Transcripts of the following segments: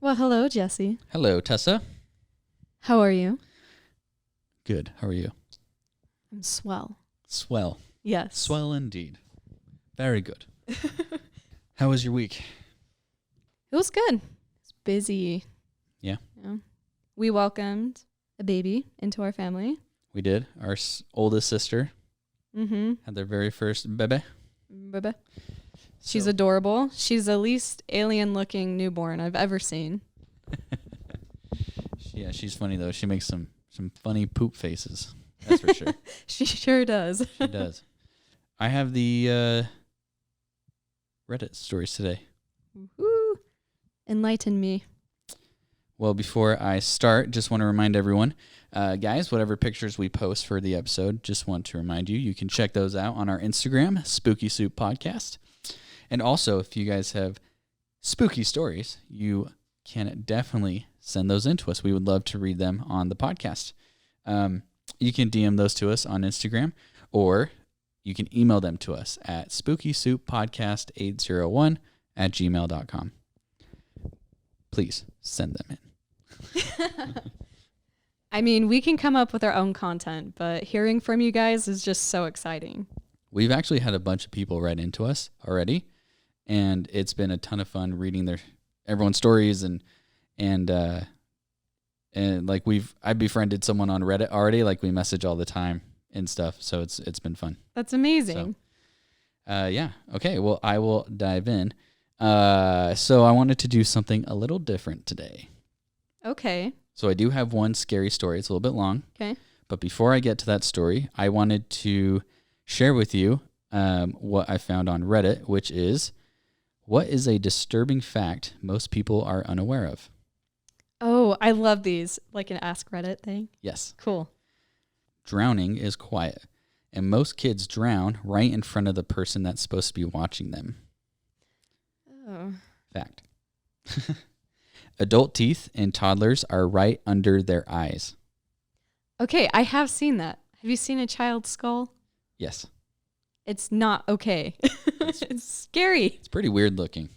Well, hello, Jesse. Hello, Tessa. How are you? Good. How are you? I'm swell. Swell. Yes. Swell indeed. Very good. How was your week? It was good. It's busy. Yeah. We welcomed a baby into our family. We did. Our oldest sister Mm-hmm. had their very first bebe. Bebe. She's adorable. She's the least alien-looking newborn I've ever seen. Yeah, she's funny, though. She makes some funny poop faces. That's for sure. She sure does. She does. I have the Reddit stories today. Woo. Enlighten me. Well, before I start, just want to remind everyone, guys, whatever pictures we post for the episode, just want to remind you, you can check those out on our Instagram, Spooky Soup Podcast. And also, if you guys have spooky stories, you can definitely send those in to us. We would love to read them on the podcast. You can DM those to us on Instagram, or you can email them to us at spookysouppodcast801@gmail.com. Please send them in. I mean, we can come up with our own content, but hearing from you guys is just so exciting. We've actually had a bunch of people write into us already, and it's been a ton of fun reading everyone's stories and like I befriended someone on Reddit already. Like we message all the time and stuff, so it's been fun. That's amazing. So, yeah. Okay. Well, I will dive in. So I wanted to do something a little different today. Okay. So I do have one scary story. It's a little bit long. Okay. But before I get to that story, I wanted to share with you what I found on Reddit, which is, what is a disturbing fact most people are unaware of? Oh, I love these. Like an Ask Reddit thing. Yes. Cool. Drowning is quiet, and most kids drown right in front of the person that's supposed to be watching them. Oh. Fact. Adult teeth in toddlers are right under their eyes. Okay, I have seen that. Have you seen a child's skull? Yes. It's not okay. It's scary. It's pretty weird looking.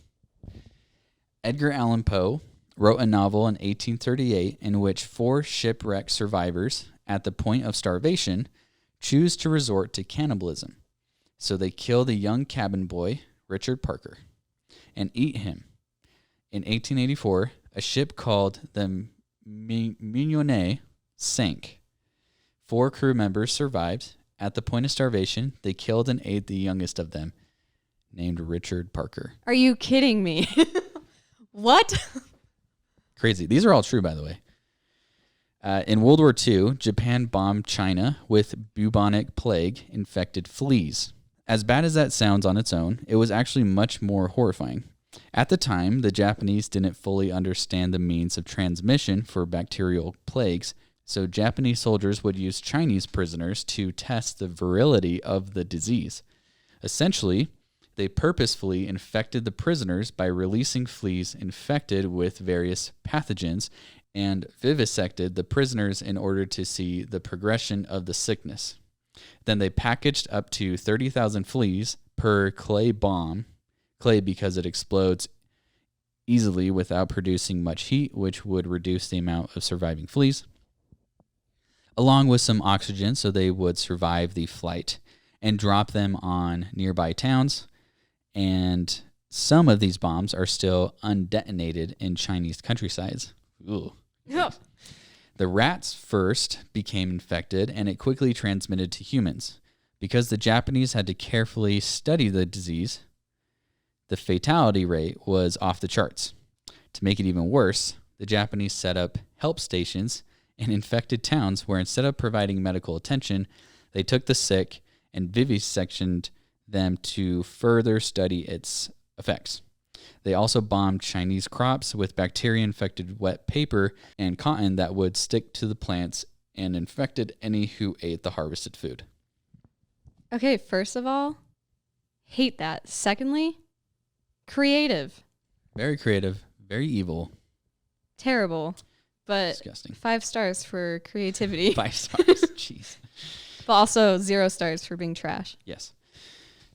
Edgar Allan Poe wrote a novel in 1838 in which 4 shipwreck survivors, at the point of starvation, choose to resort to cannibalism. So they kill the young cabin boy, Richard Parker, and eat him. In 1884, a ship called the Mignonnet sank. 4 crew members survived. At the point of starvation, they killed and ate the youngest of them, named Richard Parker. Are you kidding me? What? Crazy. These are all true, by the way. In World War II, Japan bombed China with bubonic plague infected fleas. As bad as that sounds on its own, it was actually much more horrifying. At the time, the Japanese didn't fully understand the means of transmission for bacterial plagues, so Japanese soldiers would use Chinese prisoners to test the virility of the disease. Essentially, they purposefully infected the prisoners by releasing fleas infected with various pathogens and vivisected the prisoners in order to see the progression of the sickness. Then they packaged up to 30,000 fleas per clay bomb, clay because it explodes easily without producing much heat, which would reduce the amount of surviving fleas, along with some oxygen so they would survive the flight, and drop them on nearby towns. And some of these bombs are still undetonated in Chinese countrysides. Ooh. Yep. The rats first became infected, and it quickly transmitted to humans. Because the Japanese had to carefully study the disease, the fatality rate was off the charts. To make it even worse, the Japanese set up help stations in infected towns where instead of providing medical attention, they took the sick and vivisected them to further study its effects. They also bombed Chinese crops with bacteria-infected wet paper and cotton that would stick to the plants and infected any who ate the harvested food. Okay, first of all, hate that. Secondly, creative. Very creative, very evil. Terrible. But Disgusting. 5 stars for creativity. 5 stars. Jeez. But also 0 stars for being trash. Yes.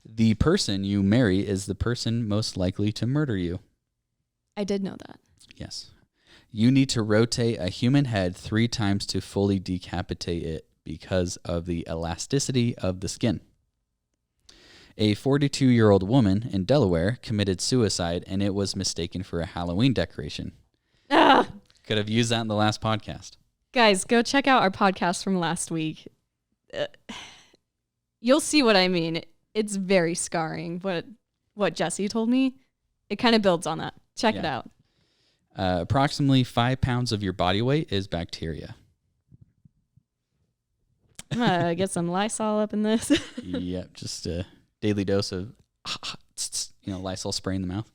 The person you marry is the person most likely to murder you. I did know that. Yes. You need to rotate a human head 3 times to fully decapitate it because of the elasticity of the skin. A 42-year-old woman in Delaware committed suicide, and it was mistaken for a Halloween decoration. Ah! Could have used that in the last podcast. Guys, go check out our podcast from last week. You'll see what I mean. It's very scarring. What Jesse told me, it kind of builds on that. Check it out. Approximately 5 pounds of your body weight is bacteria. I'm gonna get some Lysol up in this. Yep, just a daily dose of Lysol spray in the mouth.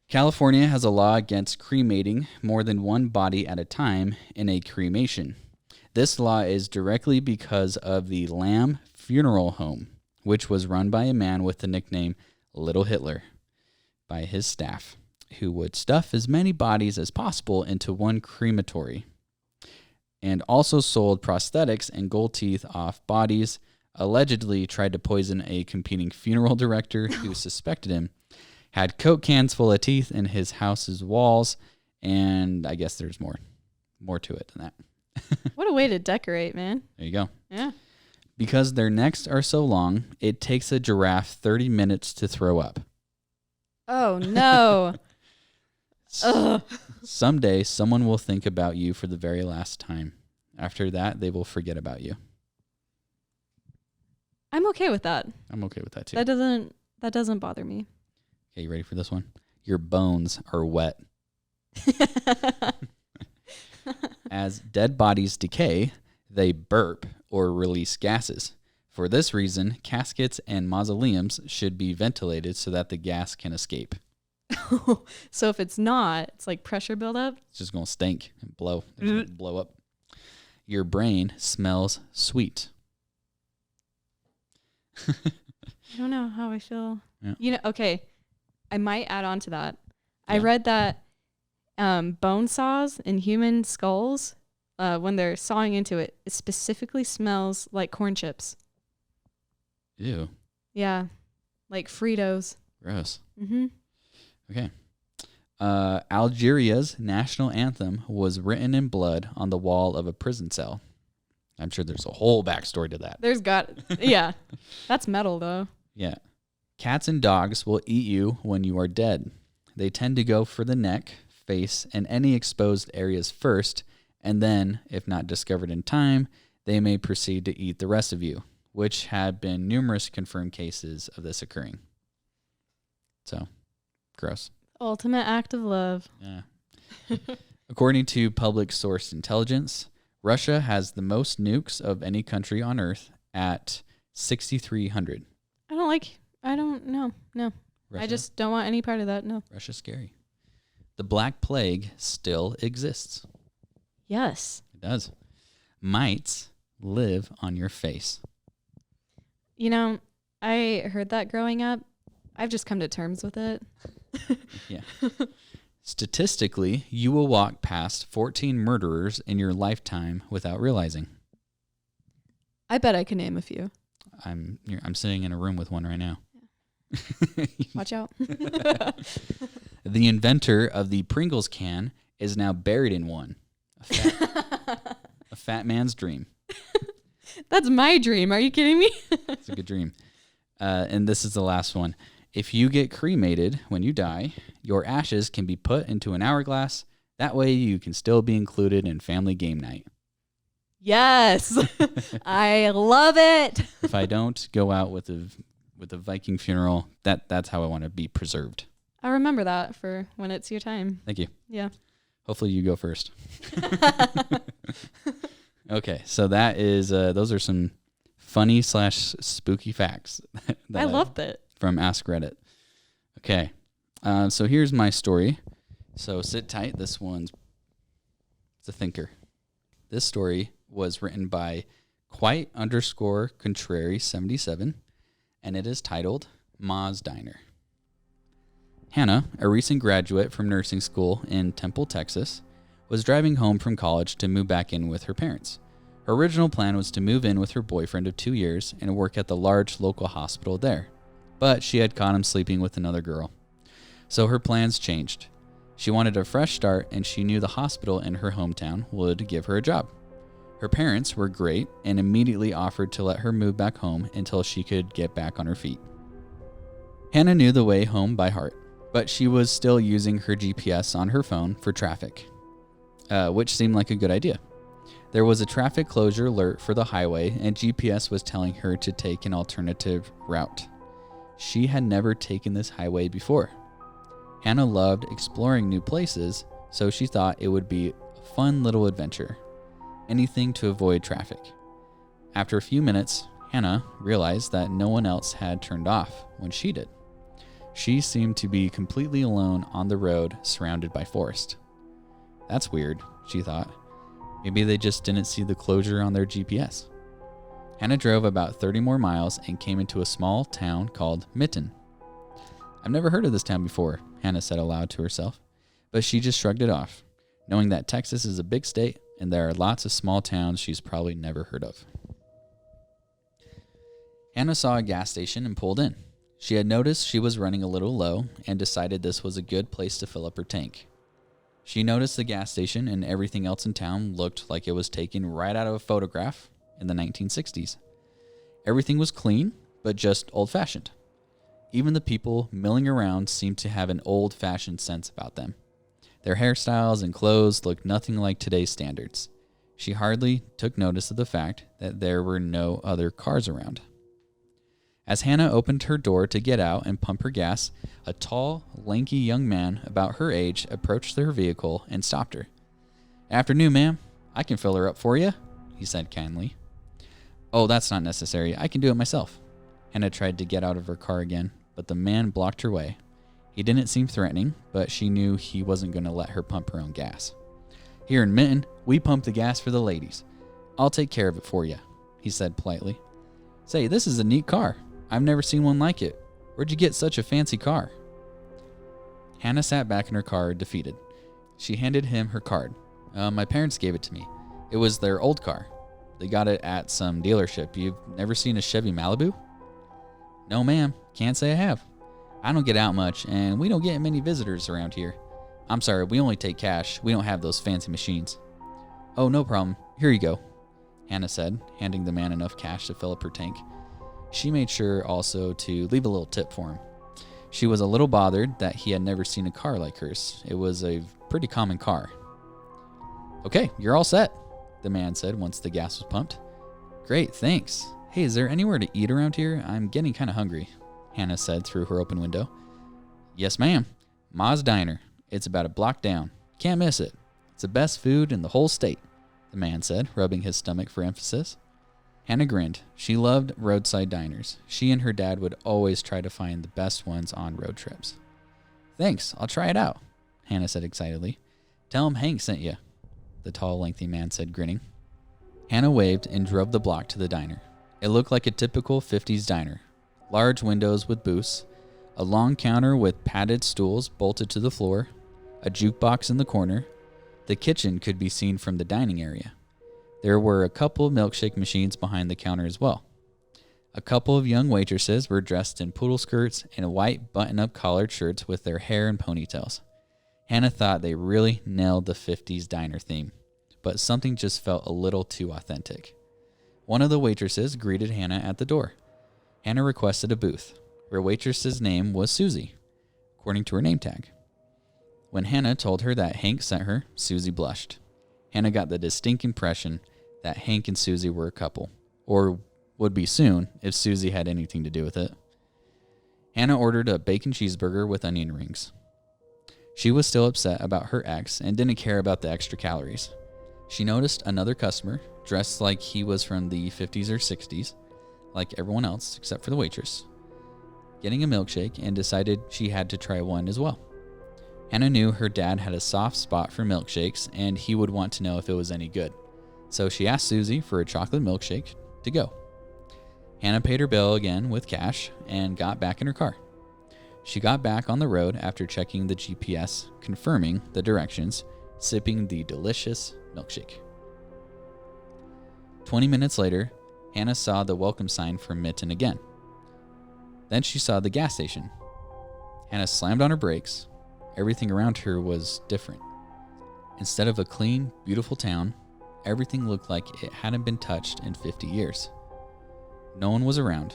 California has a law against cremating more than one body at a time in a cremation. This law is directly because of the Lamb Funeral Home, which was run by a man with the nickname Little Hitler by his staff, who would stuff as many bodies as possible into one crematory, and also sold prosthetics and gold teeth off bodies, allegedly tried to poison a competing funeral director who suspected him, had Coke cans full of teeth in his house's walls, and I guess there's more to it than that. What a way to decorate, man. There you go. Yeah. Because their necks are so long, it takes a giraffe 30 minutes to throw up. Oh, no. Ugh. Someday, someone will think about you for the very last time. After that, they will forget about you. I'm okay with that. I'm okay with that, too. That doesn't bother me. Okay, you ready for this one? Your bones are wet. As dead bodies decay, they burp or release gases. For this reason, caskets and mausoleums should be ventilated so that the gas can escape. So if it's not, it's like pressure buildup? It's just going to stink and blow. Blow up. Your brain smells sweet. I don't know how I feel. Yeah. Okay, I might add on to that. Yeah. I read that bone saws in human skulls, when they're sawing into it, it specifically smells like corn chips. Ew. Yeah, like Fritos. Gross. Mm-hmm. Okay. Algeria's national anthem was written in blood on the wall of a prison cell. I'm sure there's a whole backstory to that. Yeah. That's metal, though. Yeah. Cats and dogs will eat you when you are dead. They tend to go for the neck, face, and any exposed areas first, and then, if not discovered in time, they may proceed to eat the rest of you, which have been numerous confirmed cases of this occurring. So, gross. Ultimate act of love. Yeah. According to public source intelligence, Russia has the most nukes of any country on Earth at 6,300. I don't know. No. Russia? I just don't want any part of that. No. Russia's scary. The Black Plague still exists. Yes. It does. Mites live on your face. You know, I heard that growing up. I've just come to terms with it. Yeah. Statistically, you will walk past 14 murderers in your lifetime without realizing. I bet I can name a few. I'm sitting in a room with one right now. Yeah. Watch out. The inventor of the Pringles can is now buried in one. A fat man's dream. That's my dream. Are you kidding me? It's a good dream. And this is the last one. If you get cremated when you die, your ashes can be put into an hourglass. That way you can still be included in family game night. Yes. I love it. If I don't go out with a Viking funeral, that's how I want to be preserved. I'll remember that for when it's your time. Thank you. Yeah. Hopefully you go first. Okay, so that is those are some funny / spooky facts. I loved it. From Ask Reddit. Okay, so here's my story. So sit tight. It's a thinker. This story was written by Quite_Contrary77, and it is titled Ma's Diner. Hannah, a recent graduate from nursing school in Temple, Texas, was driving home from college to move back in with her parents. Her original plan was to move in with her boyfriend of 2 years and work at the large local hospital there. But she had caught him sleeping with another girl. So her plans changed. She wanted a fresh start, and she knew the hospital in her hometown would give her a job. Her parents were great and immediately offered to let her move back home until she could get back on her feet. Hannah knew the way home by heart, but she was still using her GPS on her phone for traffic, which seemed like a good idea. There was a traffic closure alert for the highway, and GPS was telling her to take an alternative route. She had never taken this highway before. Hannah loved exploring new places, so she thought it would be a fun little adventure. Anything to avoid traffic. After a few minutes, Hannah realized that no one else had turned off when she did. She seemed to be completely alone on the road, surrounded by forest. That's weird, she thought. Maybe they just didn't see the closure on their GPS. Hannah drove about 30 more miles and came into a small town called Mitten. I've never heard of this town before, Hannah said aloud to herself, but she just shrugged it off, knowing that Texas is a big state and there are lots of small towns she's probably never heard of. Hannah saw a gas station and pulled in. She had noticed she was running a little low and decided this was a good place to fill up her tank. She noticed the gas station and everything else in town looked like it was taken right out of a photograph in the 1960s. Everything was clean, but just old-fashioned. Even the people milling around seemed to have an old-fashioned sense about them. Their hairstyles and clothes looked nothing like today's standards. She hardly took notice of the fact that there were no other cars around. As Hannah opened her door to get out and pump her gas, a tall, lanky young man about her age approached her vehicle and stopped her. "Afternoon, ma'am. I can fill her up for you," he said kindly. "Oh, that's not necessary. I can do it myself." Hannah tried to get out of her car again, but the man blocked her way. He didn't seem threatening, but she knew he wasn't going to let her pump her own gas. "Here in Mitten, we pump the gas for the ladies. I'll take care of it for you," he said politely. "Say, this is a neat car. I've never seen one like it. Where'd you get such a fancy car?" Hannah sat back in her car, defeated. She handed him her card. My parents gave it to me. It was their old car. They got it at some dealership. You've never seen a Chevy Malibu?" "No, ma'am. Can't say I have. I don't get out much, and we don't get many visitors around here. I'm sorry, we only take cash. We don't have those fancy machines." "Oh, no problem. Here you go," Hannah said, handing the man enough cash to fill up her tank. She made sure also to leave a little tip for him. She was a little bothered that he had never seen a car like hers. It was a pretty common car. "Okay, you're all set," the man said once the gas was pumped. "Great, thanks. Hey, is there anywhere to eat around here? I'm getting kind of hungry," Hannah said through her open window. "Yes, ma'am. Ma's Diner. It's about a block down. Can't miss it. It's the best food in the whole state," the man said, rubbing his stomach for emphasis. Hannah grinned. She loved roadside diners. She and her dad would always try to find the best ones on road trips. "Thanks, I'll try it out," Hannah said excitedly. "Tell him Hank sent you," the tall, lengthy man said, grinning. Hannah waved and drove the block to the diner. It looked like a typical 50s diner. Large windows with booths, a long counter with padded stools bolted to the floor, a jukebox in the corner. The kitchen could be seen from the dining area. There were a couple of milkshake machines behind the counter as well. A couple of young waitresses were dressed in poodle skirts and white button-up collared shirts with their hair in ponytails. Hannah thought they really nailed the 50s diner theme, but something just felt a little too authentic. One of the waitresses greeted Hannah at the door. Hannah requested a booth. Her waitress's name was Susie, according to her name tag. When Hannah told her that Hank sent her, Susie blushed. Hannah got the distinct impression that Hank and Susie were a couple, or would be soon if Susie had anything to do with it. Hannah ordered a bacon cheeseburger with onion rings. She was still upset about her ex and didn't care about the extra calories. She noticed another customer dressed like he was from the 50s or 60s, like everyone else except for the waitress, getting a milkshake, and decided she had to try one as well. Hannah knew her dad had a soft spot for milkshakes, and he would want to know if it was any good. So she asked Susie for a chocolate milkshake to go. Hannah paid her bill again with cash and got back in her car. She got back on the road after checking the GPS, confirming the directions, sipping the delicious milkshake. 20 minutes later, Hannah saw the welcome sign for Mitten again. Then she saw the gas station. Hannah slammed on her brakes. everything around her was different. Instead of a clean, beautiful town, everything looked like it hadn't been touched in 50 years. No one was around.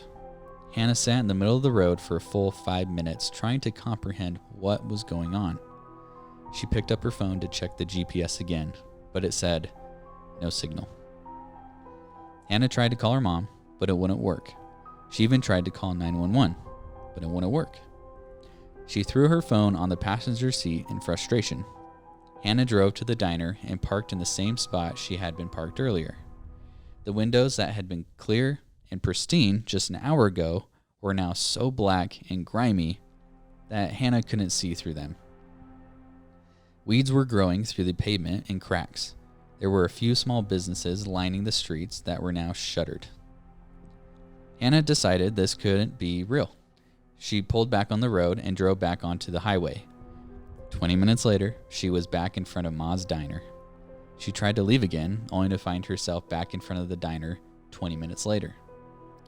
Hannah sat in the middle of the road for a full 5 minutes trying to comprehend what was going on. She picked up her phone to check the GPS again, but it said, no signal. Hannah tried to call her mom, but it wouldn't work. She even tried to call 911, but it wouldn't work. She threw her phone on the passenger seat in frustration. Hannah drove to the diner and parked in the same spot she had been parked earlier. The windows that had been clear and pristine just an hour ago were now so black and grimy that Hannah couldn't see through them. Weeds were growing through the pavement in cracks. There were a few small businesses lining the streets that were now shuttered. Hannah decided this couldn't be real. She pulled back on the road and drove back onto the highway. 20 minutes later, she was back in front of Ma's diner. She tried to leave again, only to find herself back in front of the diner 20 minutes later.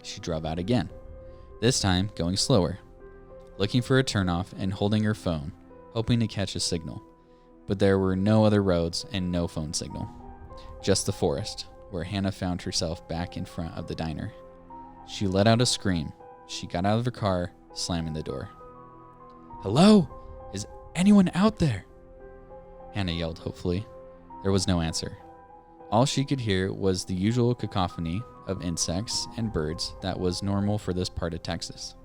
She drove out again, this time going slower, looking for a turnoff and holding her phone, hoping to catch a signal. But there were no other roads and no phone signal. Just the forest, where Hannah found herself back in front of the diner. She let out a scream. She got out of her car, slamming the door. "Hello? Is anyone out there?" Hannah yelled hopefully. There was no answer. All she could hear was the usual cacophony of insects and birds that was normal for this part of Texas.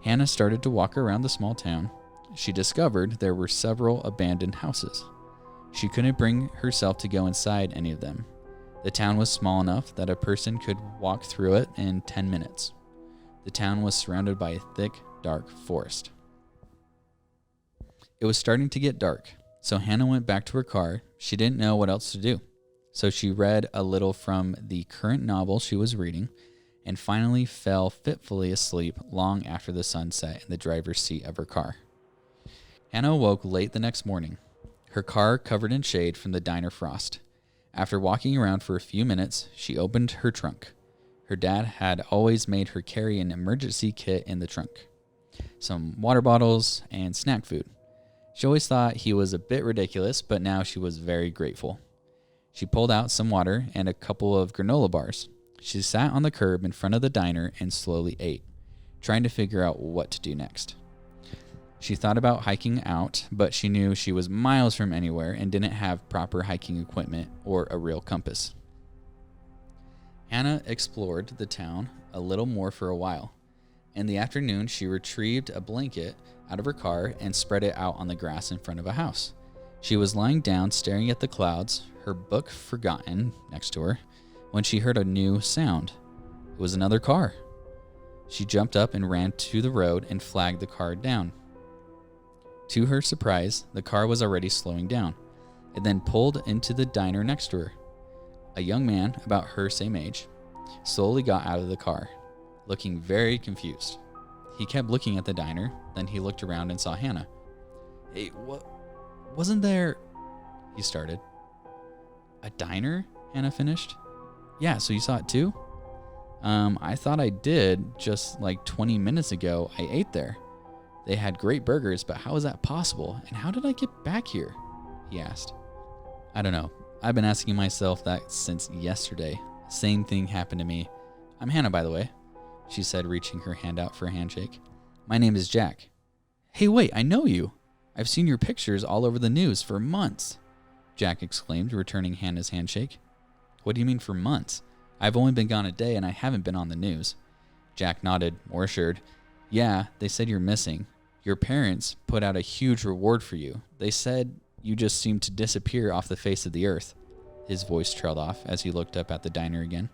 Hannah started to walk around the small town. She discovered there were several abandoned houses. She couldn't bring herself to go inside any of them. The town was small enough that a person could walk through it in 10 minutes. The town was surrounded by a thick, dark forest. It was starting to get dark, so Hannah went back to her car. She didn't know what else to do. So she read a little from the current novel she was reading and finally fell fitfully asleep long after the sun set in the driver's seat of her car. Hannah awoke late the next morning, her car covered in shade from the diner frost. After walking around for a few minutes, she opened her trunk. Her dad had always made her carry an emergency kit in the trunk, some water bottles, and snack food. She always thought he was a bit ridiculous, but now she was very grateful. She pulled out some water and a couple of granola bars. She sat on the curb in front of the diner and slowly ate, trying to figure out what to do next. She thought about hiking out, but she knew she was miles from anywhere and didn't have proper hiking equipment or a real compass. Hannah explored the town a little more for a while. In the afternoon, she retrieved a blanket out of her car and spread it out on the grass in front of a house. She was lying down staring at the clouds, her book forgotten next to her, when she heard a new sound. It was another car. She jumped up and ran to the road and flagged the car down. To her surprise, the car was already slowing down. It then pulled into the diner next to her. A young man, about her same age, slowly got out of the car, looking very confused. He kept looking at the diner, then he looked around and saw Hannah. "Hey, what? Wasn't there..." he started. "A diner?" Hannah finished. "Yeah, so you saw it too?" I thought I did. Just like 20 minutes ago, I ate there. They had great burgers, but how is that possible? And how did I get back here?" he asked. "I don't know. I've been asking myself that since yesterday. Same thing happened to me. I'm Hannah, by the way," she said, reaching her hand out for a handshake. "My name is Jack." "Hey, wait, I know you. I've seen your pictures all over the news for months," Jack exclaimed, returning Hannah's handshake. "What do you mean for months? I've only been gone a day and I haven't been on the news." Jack nodded, more assured. "Yeah, they said you're missing. Your parents put out a huge reward for you. They said you just seemed to disappear off the face of the earth." His voice trailed off as he looked up at the diner again.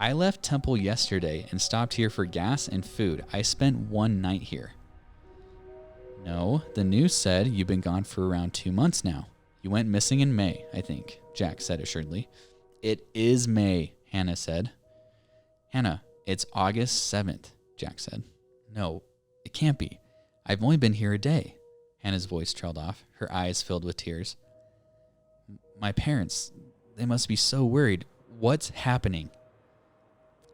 "I left Temple yesterday and stopped here for gas and food. I spent one night here." "No, the news said you've been gone for around 2 months now. You went missing in May, I think," Jack said assuredly. "It is May," Hannah said. "Hannah, it's August 7th, Jack said. "No, it can't be. I've only been here a day." Hannah's voice trailed off, her eyes filled with tears. "My parents, they must be so worried. What's happening?"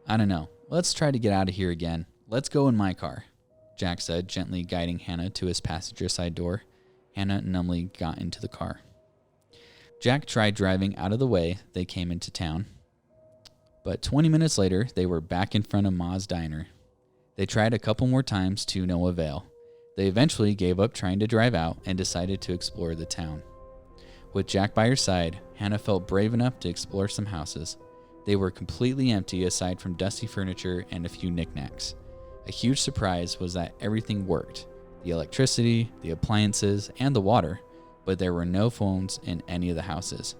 "I don't know. Let's try to get out of here again. Let's go in my car." Jack said, gently guiding Hannah to his passenger side door. Hannah numbly got into the car. Jack tried driving out of the way they came into town, but 20 minutes later, they were back in front of Ma's diner. They tried a couple more times to no avail. They eventually gave up trying to drive out and decided to explore the town. With Jack by her side, Hannah felt brave enough to explore some houses. They were completely empty aside from dusty furniture and a few knickknacks. A huge surprise was that everything worked. The electricity, the appliances, and the water, but there were no phones in any of the houses.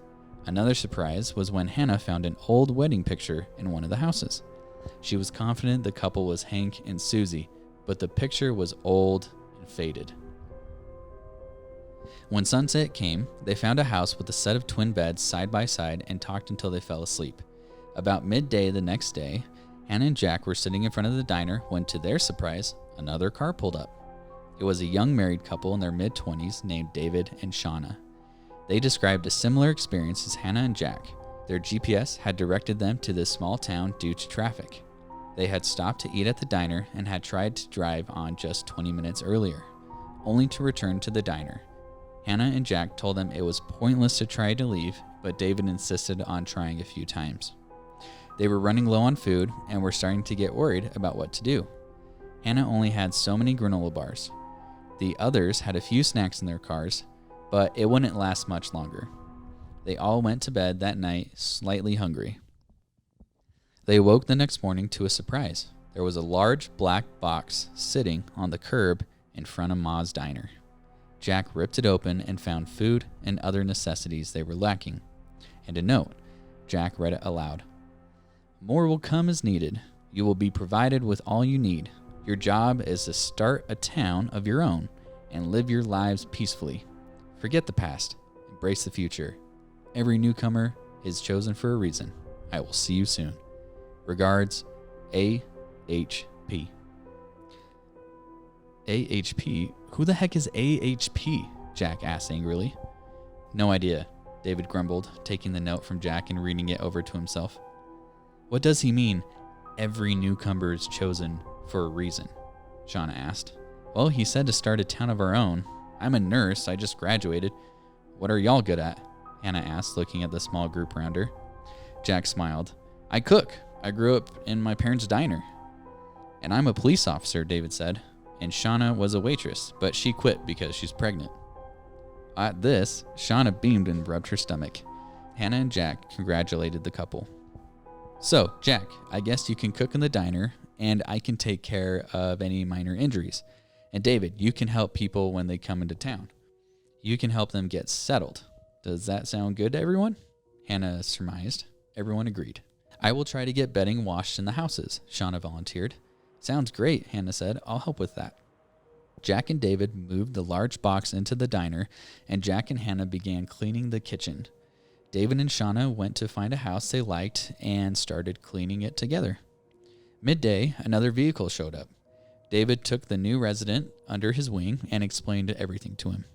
Another surprise was when Hannah found an old wedding picture in one of the houses. She was confident the couple was Hank and Susie, but the picture was old and faded. When sunset came, they found a house with a set of twin beds side by side and talked until they fell asleep. About midday the next day, Hannah and Jack were sitting in front of the diner when, to their surprise, another car pulled up. It was a young married couple in their mid-20s named David and Shauna. They described a similar experience as Hannah and Jack. Their GPS had directed them to this small town due to traffic. They had stopped to eat at the diner and had tried to drive on just 20 minutes earlier, only to return to the diner. Hannah and Jack told them it was pointless to try to leave, but David insisted on trying a few times. They were running low on food and were starting to get worried about what to do. Hannah only had so many granola bars. The others had a few snacks in their cars, but it wouldn't last much longer. They all went to bed that night slightly hungry. They awoke the next morning to a surprise. There was a large black box sitting on the curb in front of Ma's diner. Jack ripped it open and found food and other necessities they were lacking, and a note. Jack read it aloud. More will come as needed. You will be provided with all you need. Your job is to start a town of your own and live your lives peacefully. Forget the past. Embrace the future. Every newcomer is chosen for a reason. I will see you soon. Regards, AHP. AHP? Who the heck is AHP? Jack asked angrily. No idea, David grumbled, taking the note from Jack and reading it over to himself. What does he mean, every newcomer is chosen for a reason? Shauna asked. Well, he said to start a town of our own. I'm a nurse, I just graduated. What are y'all good at? Hannah asked, looking at the small group around her. Jack smiled. I cook. I grew up in my parents' diner. And I'm a police officer, David said. And Shauna was a waitress, but she quit because she's pregnant. At this, Shauna beamed and rubbed her stomach. Hannah and Jack congratulated the couple. So, Jack, I guess you can cook in the diner, and I can take care of any minor injuries. And David, you can help people when they come into town. You can help them get settled. Does that sound good to everyone? Hannah surmised. Everyone agreed. I will try to get bedding washed in the houses, Shauna volunteered. Sounds great, Hannah said. I'll help with that. Jack and David moved the large box into the diner, and Jack and Hannah began cleaning the kitchen. David and Shauna went to find a house they liked and started cleaning it together. Midday, another vehicle showed up. David took the new resident under his wing and explained everything to him.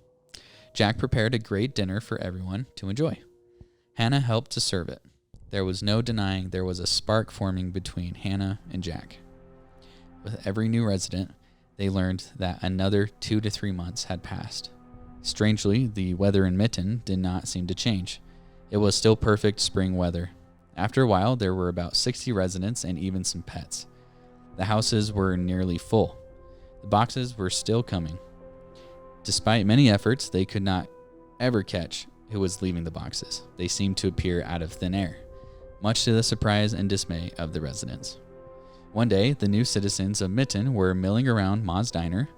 Jack prepared a great dinner for everyone to enjoy. Hannah helped to serve it. There was no denying there was a spark forming between Hannah and Jack. With every new resident, they learned that another 2 to 3 months had passed. Strangely, the weather in Mitten did not seem to change. It was still perfect spring weather. After a while, there were about 60 residents and even some pets. The houses were nearly full. The boxes were still coming. Despite many efforts, they could not ever catch who was leaving the boxes. They seemed to appear out of thin air, much to the surprise and dismay of the residents. One day, the new citizens of Mitten were milling around Ma's diner,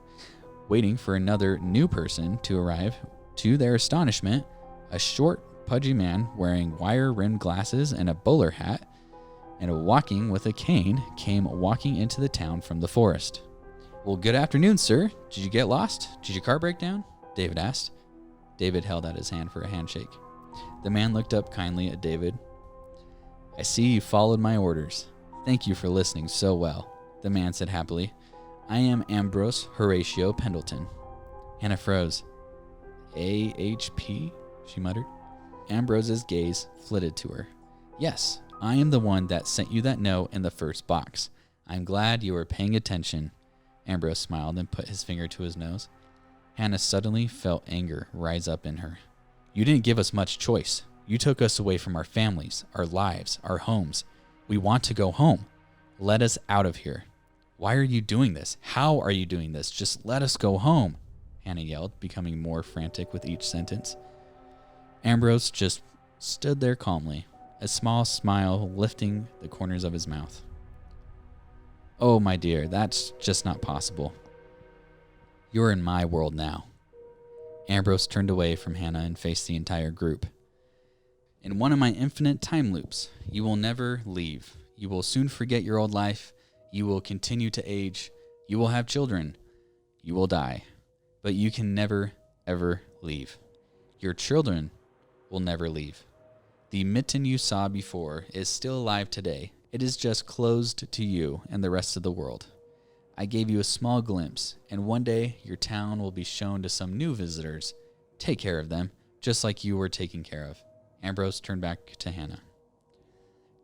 waiting for another new person to arrive. To their astonishment, a short, pudgy man wearing wire-rimmed glasses and a bowler hat and walking with a cane came walking into the town from the forest. Well, good afternoon, sir. Did you get lost? Did your car break down? David asked. David held out his hand for a handshake. The man looked up kindly at David. I see you followed my orders. Thank you for listening so well, the man said happily. I am Ambrose Horatio Pendleton. Hannah froze. AHP? She muttered. Ambrose's gaze flitted to her. Yes, I am the one that sent you that note in the first box. I'm glad you were paying attention. Ambrose smiled and put his finger to his nose. Hannah suddenly felt anger rise up in her. You didn't give us much choice. You took us away from our families, our lives, our homes. We want to go home. Let us out of here. Why are you doing this? How are you doing this? Just let us go home, Hannah yelled, becoming more frantic with each sentence. Ambrose just stood there calmly, a small smile lifting the corners of his mouth. Oh, my dear, that's just not possible. You're in my world now. Ambrose turned away from Hannah and faced the entire group. In one of my infinite time loops, you will never leave. You will soon forget your old life. You will continue to age. You will have children. You will die. But you can never, ever leave. Your children will never leave. The mitten you saw before is still alive today. It is just closed to you and the rest of the world. I gave you a small glimpse, and one day your town will be shown to some new visitors. Take care of them, just like you were taken care of. Ambrose turned back to Hannah.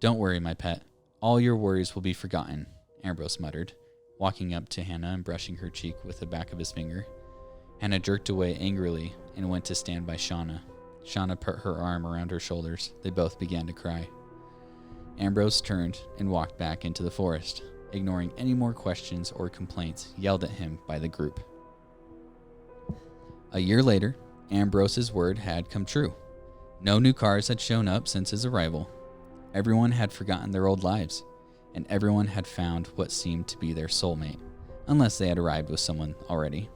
Don't worry, my pet. All your worries will be forgotten, Ambrose muttered, walking up to Hannah and brushing her cheek with the back of his finger. Hannah jerked away angrily and went to stand by Shauna. Shauna put her arm around her shoulders. They both began to cry. Ambrose turned and walked back into the forest, ignoring any more questions or complaints yelled at him by the group. A year later, Ambrose's word had come true. No new cars had shown up since his arrival. Everyone had forgotten their old lives, and everyone had found what seemed to be their soulmate, unless they had arrived with someone already.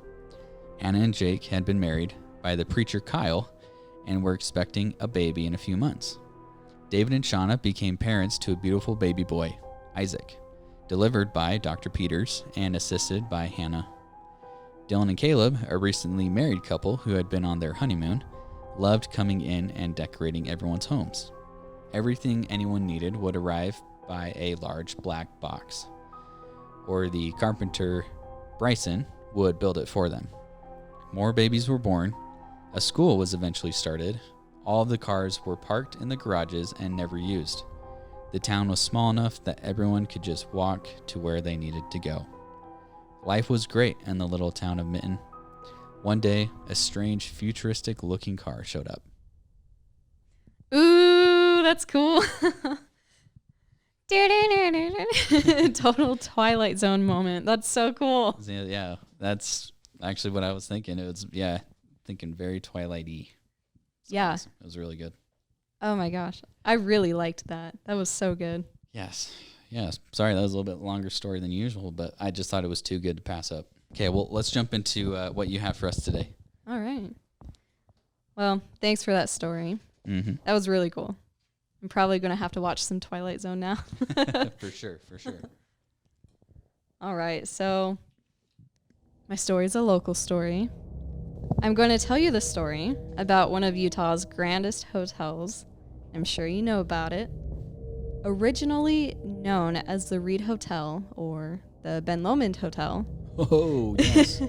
Hannah and Jake had been married by the preacher Kyle and were expecting a baby in a few months. David and Shauna became parents to a beautiful baby boy, Isaac, delivered by Dr. Peters and assisted by Hannah. Dylan and Caleb, a recently married couple who had been on their honeymoon, loved coming in and decorating everyone's homes. Everything anyone needed would arrive by a large black box, or the carpenter, Bryson, would build it for them. More babies were born. A school was eventually started. All of the cars were parked in the garages and never used. The town was small enough that everyone could just walk to where they needed to go. Life was great in the little town of Mitten. One day, a strange, futuristic-looking car showed up. Ooh, that's cool. Total Twilight Zone moment. That's so cool. Yeah, that's actually what I was thinking. It was, thinking very Twilight-y. Yeah. It was really good. Oh my gosh. I really liked that. That was so good. Yes. Sorry, that was a little bit longer story than usual, but I just thought it was too good to pass up. Okay, well, let's jump into what you have for us today. All right. Well, thanks for that story. Mm-hmm. That was really cool. I'm probably going to have to watch some Twilight Zone now. For sure. All right, so my story is a local story. I'm going to tell you the story about one of Utah's grandest hotels. I'm sure you know about it. Originally known as the Reed Hotel or the Ben Lomond Hotel. Oh, yes.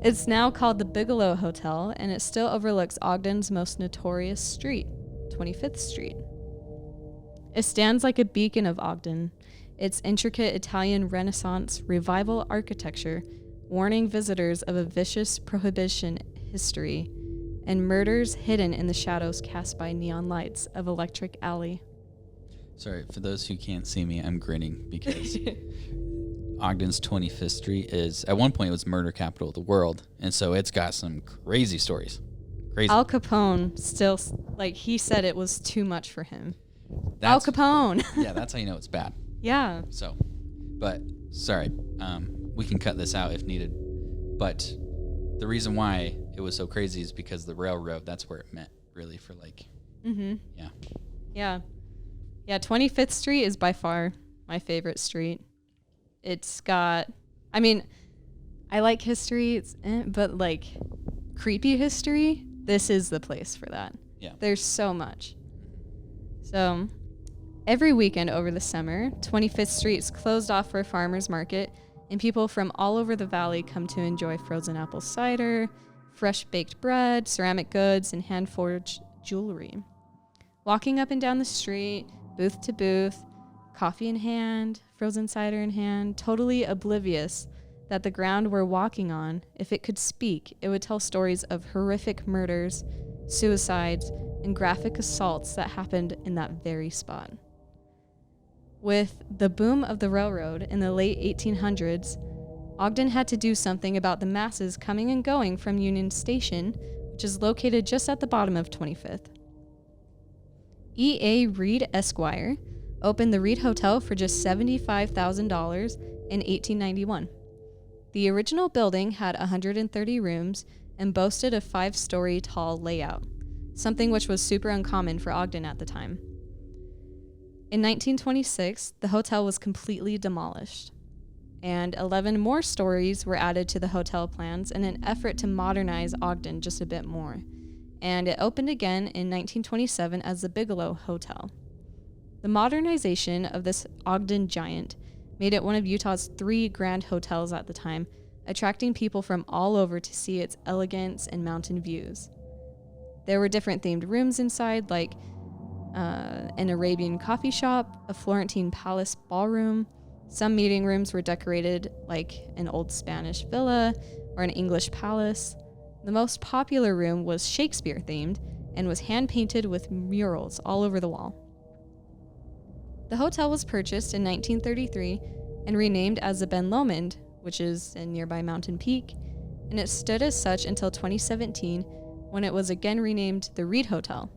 It's now called the Bigelow Hotel, and it still overlooks Ogden's most notorious street, 25th Street. It stands like a beacon of Ogden, its intricate Italian Renaissance revival architecture warning visitors of a vicious prohibition history and murders hidden in the shadows cast by neon lights of Electric Alley. Sorry, for those who can't see me, I'm grinning because Ogden's 25th Street is, at one point, it was murder capital of the world, and so it's got some crazy stories. Crazy. Al Capone still, he said it was too much for him. Al Capone. Yeah, that's how you know it's bad. Yeah. So, but, sorry, we can cut this out if needed, but the reason why it was so crazy is because the railroad, that's where it met, really, for Mm-hmm. Yeah. Yeah, 25th Street is by far my favorite street. It's got, I like history, but creepy history, this is the place for that. Yeah. There's so much. So, every weekend over the summer, 25th Street is closed off for a farmer's market, and people from all over the valley come to enjoy frozen apple cider, fresh baked bread, ceramic goods, and hand-forged jewelry. Walking up and down the street, booth to booth, coffee in hand, frozen cider in hand, totally oblivious that the ground we're walking on, if it could speak, it would tell stories of horrific murders, suicides, and graphic assaults that happened in that very spot. With the boom of the railroad in the late 1800s, Ogden had to do something about the masses coming and going from Union Station, which is located just at the bottom of 25th. E.A. Reed Esquire opened the Reed Hotel for just $75,000 in 1891. The original building had 130 rooms and boasted a 5-story tall layout, something which was super uncommon for Ogden at the time. In 1926, the hotel was completely demolished, and 11 more stories were added to the hotel plans in an effort to modernize Ogden just a bit more, and it opened again in 1927 as the Bigelow Hotel. The modernization of this Ogden giant made it one of Utah's 3 grand hotels at the time, attracting people from all over to see its elegance and mountain views. There were different themed rooms inside, like an Arabian coffee shop, a Florentine palace ballroom. Some meeting rooms were decorated like an old Spanish villa or an English palace. The most popular room was Shakespeare themed and was hand painted with murals all over the wall. The hotel was purchased in 1933 and renamed as the Ben Lomond, which is a nearby mountain peak, and it stood as such until 2017 when it was again renamed the Reed Hotel.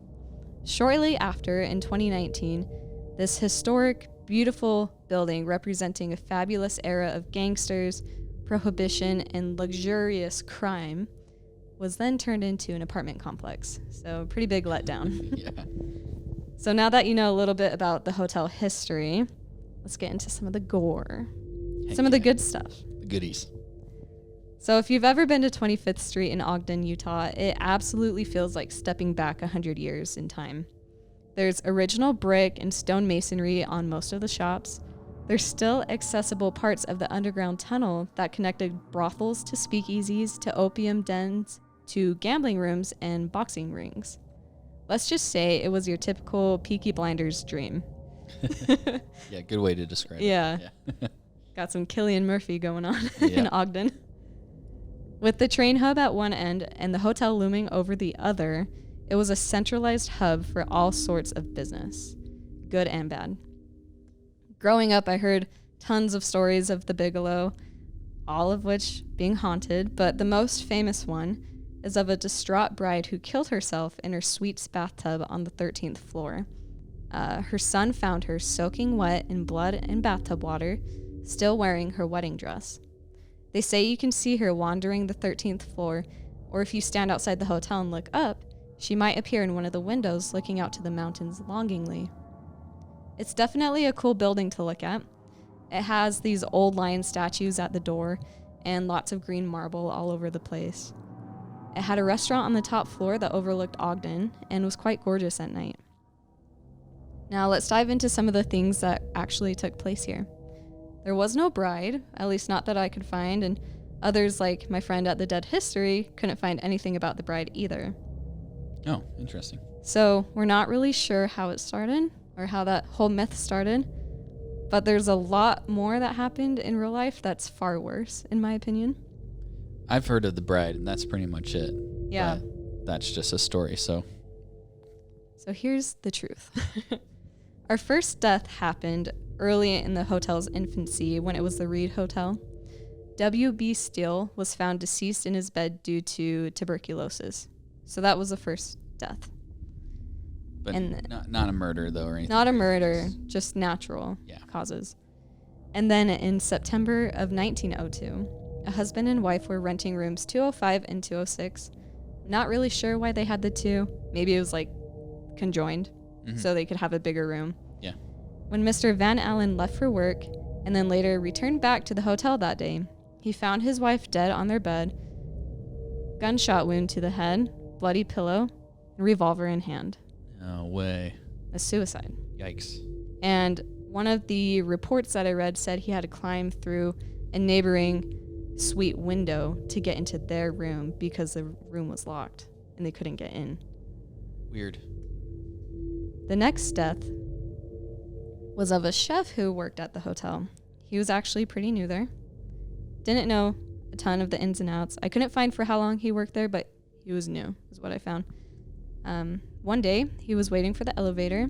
Shortly after, in 2019, this historic, beautiful building representing a fabulous era of gangsters, prohibition, and luxurious crime was then turned into an apartment complex. So pretty big letdown. Yeah. So now that you know a little bit about the hotel history, let's get into some of the gore. Some of the good stuff. The goodies. So if you've ever been to 25th Street in Ogden, Utah, it absolutely feels like stepping back 100 years in time. There's original brick and stone masonry on most of the shops. There's still accessible parts of the underground tunnel that connected brothels to speakeasies, to opium dens, to gambling rooms and boxing rings. Let's just say it was your typical Peaky Blinders dream. Yeah, good way to describe it. Yeah. Got some Cillian Murphy going on Yeah. in Ogden. With the train hub at one end and the hotel looming over the other, it was a centralized hub for all sorts of business, good and bad. Growing up, I heard tons of stories of the Bigelow, all of which being haunted, but the most famous one is of a distraught bride who killed herself in her suite's bathtub on the 13th floor. Her son found her soaking wet in blood and bathtub water, still wearing her wedding dress. They say you can see her wandering the 13th floor, or if you stand outside the hotel and look up, she might appear in one of the windows looking out to the mountains longingly. It's definitely a cool building to look at. It has these old lion statues at the door and lots of green marble all over the place. It had a restaurant on the top floor that overlooked Ogden and was quite gorgeous at night. Now let's dive into some of the things that actually took place here. There was no bride, at least not that I could find, and others like my friend at the Dead History couldn't find anything about the bride either. Oh, interesting. So we're not really sure how it started or how that whole myth started, but there's a lot more that happened in real life that's far worse, in my opinion. I've heard of the bride, and that's pretty much it. Yeah. But that's just a story, so. So here's the truth. Our first death happened early in the hotel's infancy when it was the Reed Hotel. W.B. Steele was found deceased in his bed due to tuberculosis. So that was the first death. But not a murder, though, or anything. Not a murder, just natural causes. And then in September of 1902, a husband and wife were renting rooms 205 and 206. Not really sure why they had the two. Maybe it was like conjoined, so they could have a bigger room. Yeah. When Mr. Van Allen left for work and then later returned back to the hotel that day, he found his wife dead on their bed, gunshot wound to the head, bloody pillow, and revolver in hand. No way. A suicide. Yikes. And one of the reports that I read said he had to climb through a neighboring suite window to get into their room because the room was locked and they couldn't get in. Weird. The next death was of a chef who worked at the hotel. He was actually pretty new there. didn't know a ton of the ins and outs. I couldn't find for how long he worked there, but he was new, is what I found. One day, he was waiting for the elevator.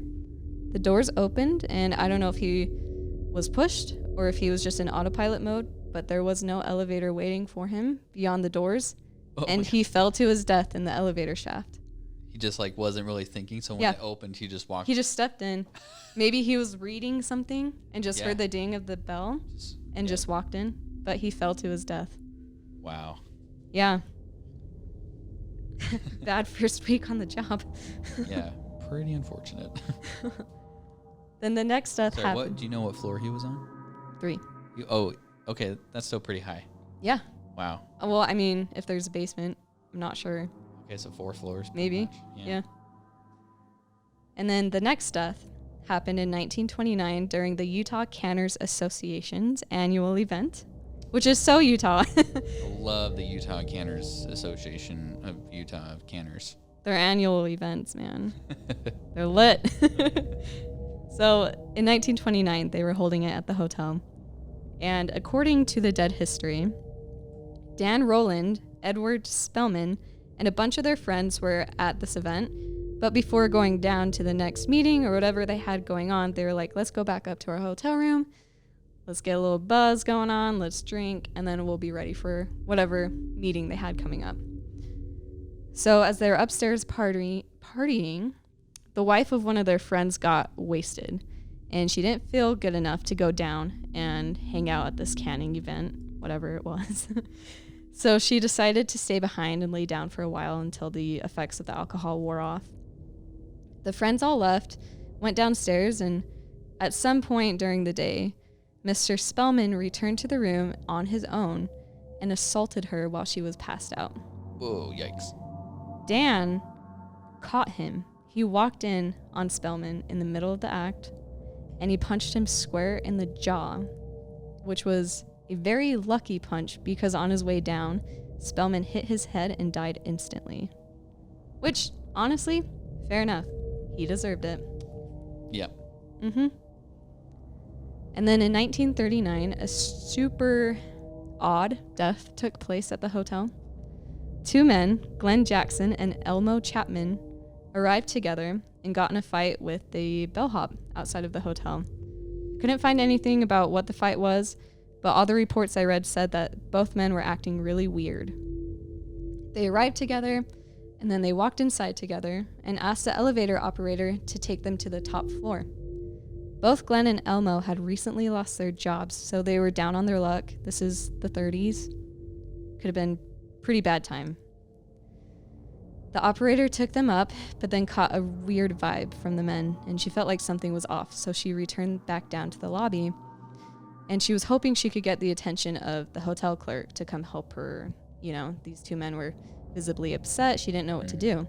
The doors opened, and I don't know if he was pushed or if he was just in autopilot mode, but there was no elevator waiting for him beyond the doors, and he fell to his death in the elevator shaft. He just like wasn't really thinking, so when it opened, he just walked. He just stepped in. Maybe he was reading something and just heard the ding of the bell and just walked in, but he fell to his death. Wow. Yeah. Bad first week on the job. Yeah, pretty unfortunate. Then the next death happened. Do you know what floor he was on? 3. Okay, that's still pretty high. Yeah. Wow. Well, I mean, if there's a basement, I'm not sure. Okay, so 4 floors. Maybe. Yeah. And then the next death happened in 1929 during the Utah Canners Association's annual event, which is so Utah. I love the Utah Canners Association of Utah Canners. Their annual events, man. They're lit. So in 1929, they were holding it at the hotel. And according to the dead history, Dan Rowland, Edward Spellman, and a bunch of their friends were at this event. But before going down to the next meeting or whatever they had going on, they were like, let's go back up to our hotel room. Let's get a little buzz going on. Let's drink. And then we'll be ready for whatever meeting they had coming up. So as they were upstairs partying, the wife of one of their friends got wasted. And she didn't feel good enough to go down and hang out at this canning event, whatever it was. So she decided to stay behind and lay down for a while until the effects of the alcohol wore off. The friends all left, went downstairs, and at some point during the day, Mr. Spellman returned to the room on his own and assaulted her while she was passed out. Whoa, yikes. Dan caught him. He walked in on Spellman in the middle of the act, and he punched him square in the jaw, which was a very lucky punch because on his way down, Spellman hit his head and died instantly. Which, honestly, fair enough. He deserved it. Yep. Mm-hmm. And then in 1939, a super odd death took place at the hotel. 2 men, Glenn Jackson and Elmo Chapman, arrived together and got in a fight with the bellhop outside of the hotel. Couldn't find anything about what the fight was, but all the reports I read said that both men were acting really weird. They arrived together, and then they walked inside together and asked the elevator operator to take them to the top floor. Both Glenn and Elmo had recently lost their jobs, so they were down on their luck. This is the 30s. Could have been a pretty bad time. The operator took them up, but then caught a weird vibe from the men, and she felt like something was off, so she returned back down to the lobby, and she was hoping she could get the attention of the hotel clerk to come help her. You know, these 2 men were visibly upset. She didn't know what to do.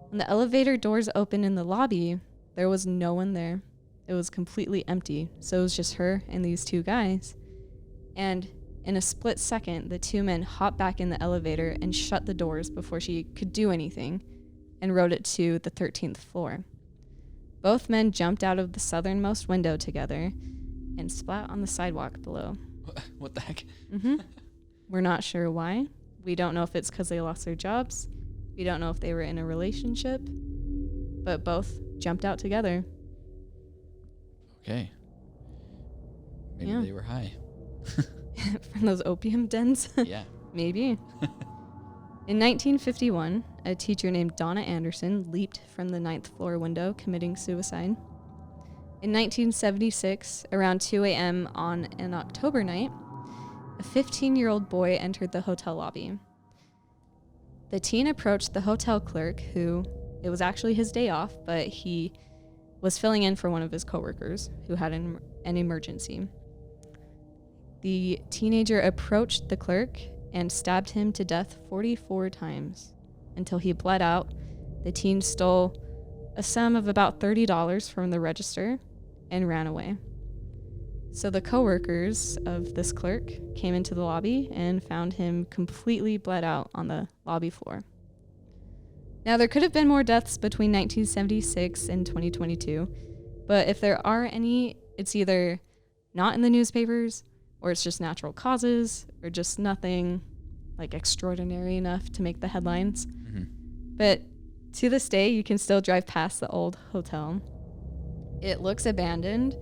When the elevator doors opened in the lobby, there was no one there. It was completely empty, so it was just her and these 2 guys. And in a split second, the 2 men hopped back in the elevator and shut the doors before she could do anything and rode it to the 13th floor. Both men jumped out of the southernmost window together and splat on the sidewalk below. What the heck? Mm-hmm. We're not sure why. We don't know if it's because they lost their jobs. We don't know if they were in a relationship. But both jumped out together. Okay. Maybe they were high. From those opium dens? Yeah. Maybe. In 1951, a teacher named Donna Anderson leaped from the 9th floor window, committing suicide. In 1976, around 2 a.m. on an October night, a 15-year-old boy entered the hotel lobby. The teen approached the hotel clerk, who, it was actually his day off, but he was filling in for one of his coworkers who had an emergency. The teenager approached the clerk and stabbed him to death 44 times until he bled out. The teen stole a sum of about $30 from the register and ran away. So the coworkers of this clerk came into the lobby and found him completely bled out on the lobby floor. Now, there could have been more deaths between 1976 and 2022, but if there are any, it's either not in the newspapers or it's just natural causes, or just nothing like extraordinary enough to make the headlines. Mm-hmm. But to this day, you can still drive past the old hotel. It looks abandoned.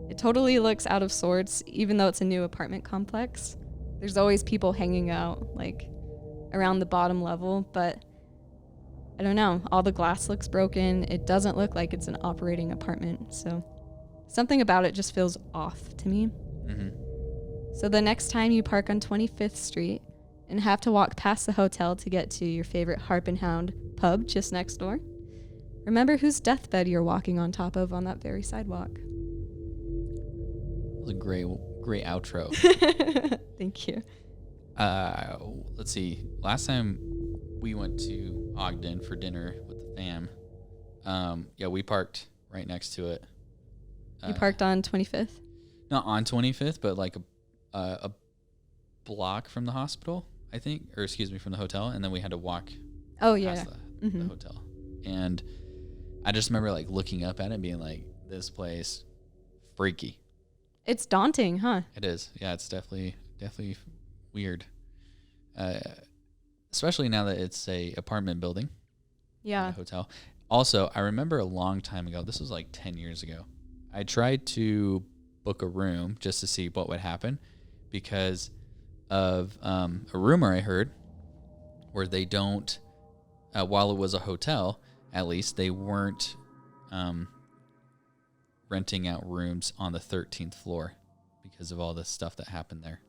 It totally looks out of sorts, even though it's a new apartment complex. There's always people hanging out, like, around the bottom level, but I don't know. All the glass looks broken. It doesn't look like it's an operating apartment, so something about it just feels off to me. Mm-hmm. So the next time you park on 25th Street and have to walk past the hotel to get to your favorite Harp and Hound pub just next door, remember whose deathbed you're walking on top of on that very sidewalk. That was a great outro. Thank you. Let's see. Last time we went to Ogden for dinner with the fam. We parked right next to it. You parked on 25th? Not on 25th, but like a block from the hospital, I think, or excuse me, from the hotel, and then we had to walk past the hotel. And I just remember like looking up at it and being like, this place, freaky. It's daunting, huh? It is. Yeah, it's definitely weird. Especially now that it's a apartment building. Yeah. A hotel. Also, I remember a long time ago, this was like 10 years ago, I tried to book a room just to see what would happen because of a rumor I heard where they don't, while it was a hotel, at least, they weren't renting out rooms on the 13th floor because of all the stuff that happened there.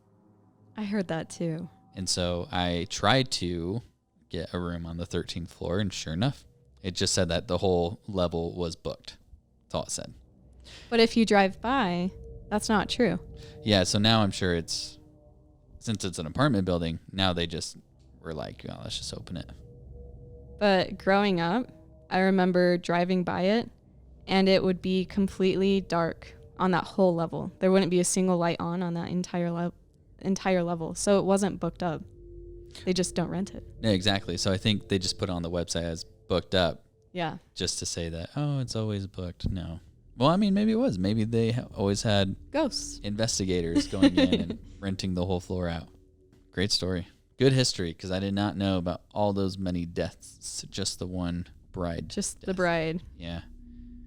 I heard that too. And so I tried to get a room on the 13th floor, and sure enough, it just said that the whole level was booked. That's all it said. But if you drive by, that's not true. Yeah, so now I'm sure since it's an apartment building, now they just were like, oh, let's just open it. But growing up, I remember driving by it, and it would be completely dark on that whole level. There wouldn't be a single light on that entire level. So it wasn't booked up. They just don't rent it. Yeah, exactly. So I think they just put it on the website as booked up. Yeah. Just to say that, oh, it's always booked. No. Well, I mean, maybe it was. Maybe they always had ghosts, investigators going in and renting the whole floor out. Great story. Good history, because I did not know about all those many deaths. Just the one bride. Just death. The bride. Yeah.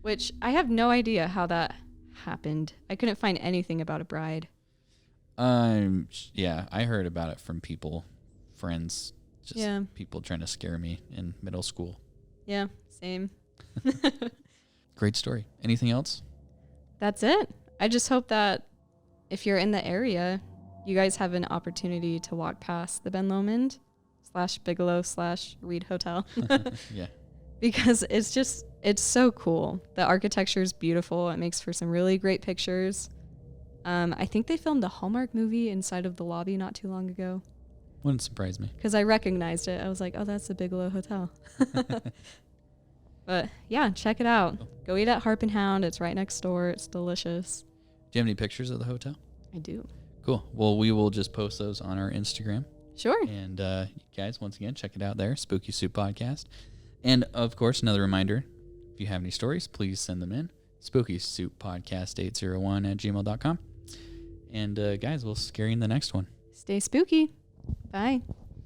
Which I have no idea how that happened. I couldn't find anything about a bride. Yeah, I heard about it from people, friends, just people trying to scare me in middle school. Yeah, same. Great story. Anything else? That's it. I just hope that if you're in the area, you guys have an opportunity to walk past the Ben Lomond / Bigelow / Reed Hotel. Yeah. Because it's so cool. The architecture is beautiful. It makes for some really great pictures. I think they filmed a Hallmark movie inside of the lobby not too long ago. Wouldn't surprise me. Because I recognized it. I was like, oh, that's the Bigelow Hotel. But yeah, check it out. Go eat at Harp and Hound. It's right next door. It's delicious. Do you have any pictures of the hotel? I do. Cool. Well, we will just post those on our Instagram. Sure. And you guys, once again, check it out there, Spooky Soup Podcast. And, of course, another reminder, if you have any stories, please send them in. SpookySoupPodcast801@gmail.com. And, guys, we'll scare you in the next one. Stay spooky. Bye.